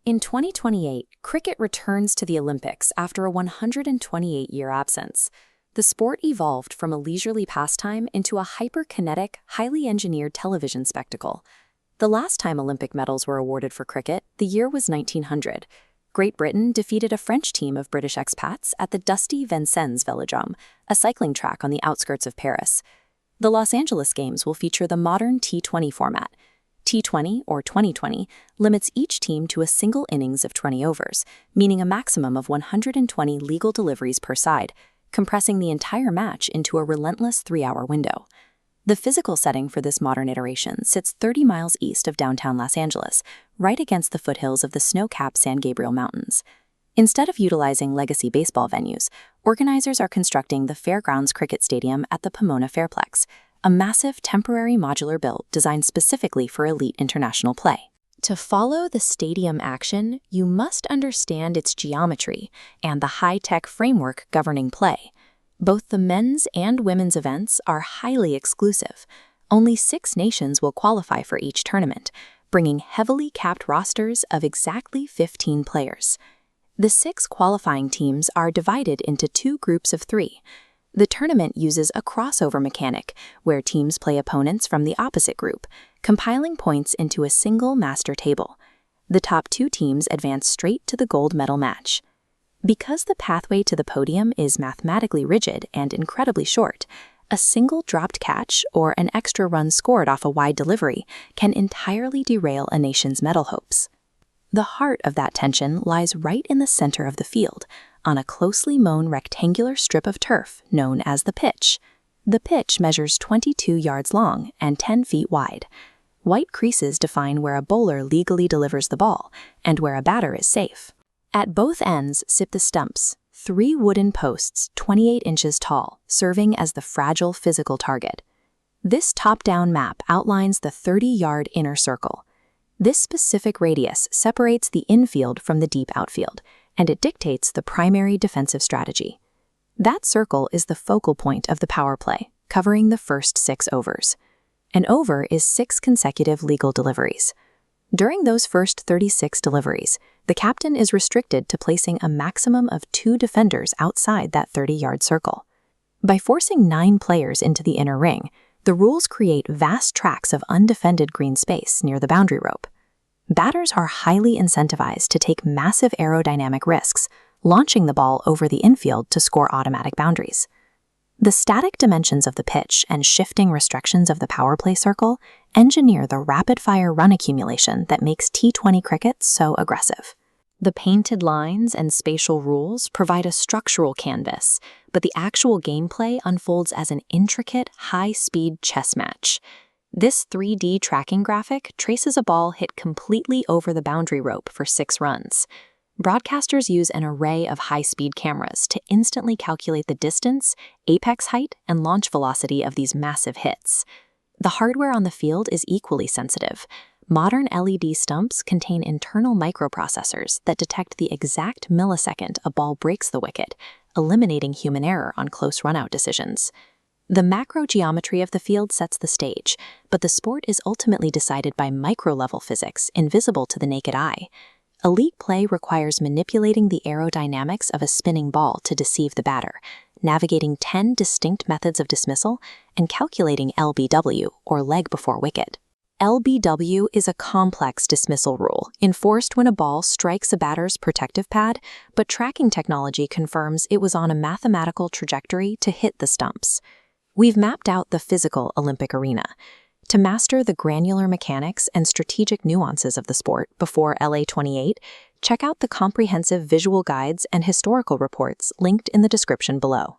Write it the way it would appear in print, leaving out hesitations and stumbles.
In 2028, cricket returns to the Olympics after a 128-year absence. The sport evolved from a leisurely pastime into a hyperkinetic, highly engineered television spectacle. The last time Olympic medals were awarded for cricket, the year was 1900. Great Britain defeated a French team of British expats at the dusty Vincennes Velodrome, a cycling track on the outskirts of Paris. The Los Angeles Games will feature the modern T20 format. T20, or 2020, limits each team to a single innings of 20 overs, meaning a maximum of 120 legal deliveries per side, compressing the entire match into a relentless 3-hour window. The physical setting for this modern iteration sits 30 miles east of downtown Los Angeles, right against the foothills of the snow-capped San Gabriel Mountains. Instead of utilizing legacy baseball venues, organizers are constructing the Fairgrounds Cricket Stadium at the Pomona Fairplex, a massive temporary modular build designed specifically for elite international play. To follow the stadium action, you must understand its geometry and the high-tech framework governing play. Both the men's and women's events are highly exclusive. Only 6 nations will qualify for each tournament, bringing heavily capped rosters of exactly 15 players. The 6 qualifying teams are divided into 2 groups of 3. The tournament uses a crossover mechanic, where teams play opponents from the opposite group, compiling points into a single master table. The top 2 teams advance straight to the gold medal match. Because the pathway to the podium is mathematically rigid and incredibly short, a single dropped catch or an extra run scored off a wide delivery can entirely derail a nation's medal hopes. The heart of that tension lies right in the center of the field, on a closely mown rectangular strip of turf known as the pitch. The pitch measures 22 yards long and 10 feet wide. White creases define where a bowler legally delivers the ball and where a batter is safe. At both ends sit the stumps, 3 wooden posts 28 inches tall, serving as the fragile physical target. This top-down map outlines the 30-yard inner circle. This specific radius separates the infield from the deep outfield, and it dictates the primary defensive strategy. That circle is the focal point of the power play, covering the first 6 overs. An over is 6 consecutive legal deliveries. During those first 36 deliveries, the captain is restricted to placing a maximum of 2 defenders outside that 30-yard circle. By forcing 9 players into the inner ring, the rules create vast tracts of undefended green space near the boundary rope. Batters are highly incentivized to take massive aerodynamic risks, launching the ball over the infield to score automatic boundaries. The static dimensions of the pitch and shifting restrictions of the power play circle engineer the rapid-fire run accumulation that makes T20 cricket so aggressive. The painted lines and spatial rules provide a structural canvas, but the actual gameplay unfolds as an intricate, high-speed chess match. This 3D tracking graphic traces a ball hit completely over the boundary rope for 6 runs. Broadcasters use an array of high-speed cameras to instantly calculate the distance, apex height, and launch velocity of these massive hits. The hardware on the field is equally sensitive. Modern LED stumps contain internal microprocessors that detect the exact millisecond a ball breaks the wicket, eliminating human error on close run-out decisions. The macro geometry of the field sets the stage, but the sport is ultimately decided by micro-level physics invisible to the naked eye. Elite play requires manipulating the aerodynamics of a spinning ball to deceive the batter, navigating 10 distinct methods of dismissal, and calculating LBW, or leg before wicket. LBW is a complex dismissal rule enforced when a ball strikes a batter's protective pad, but tracking technology confirms it was on a mathematical trajectory to hit the stumps. We've mapped out the physical Olympic arena. To master the granular mechanics and strategic nuances of the sport before LA28, check out the comprehensive visual guides and historical reports linked in the description below.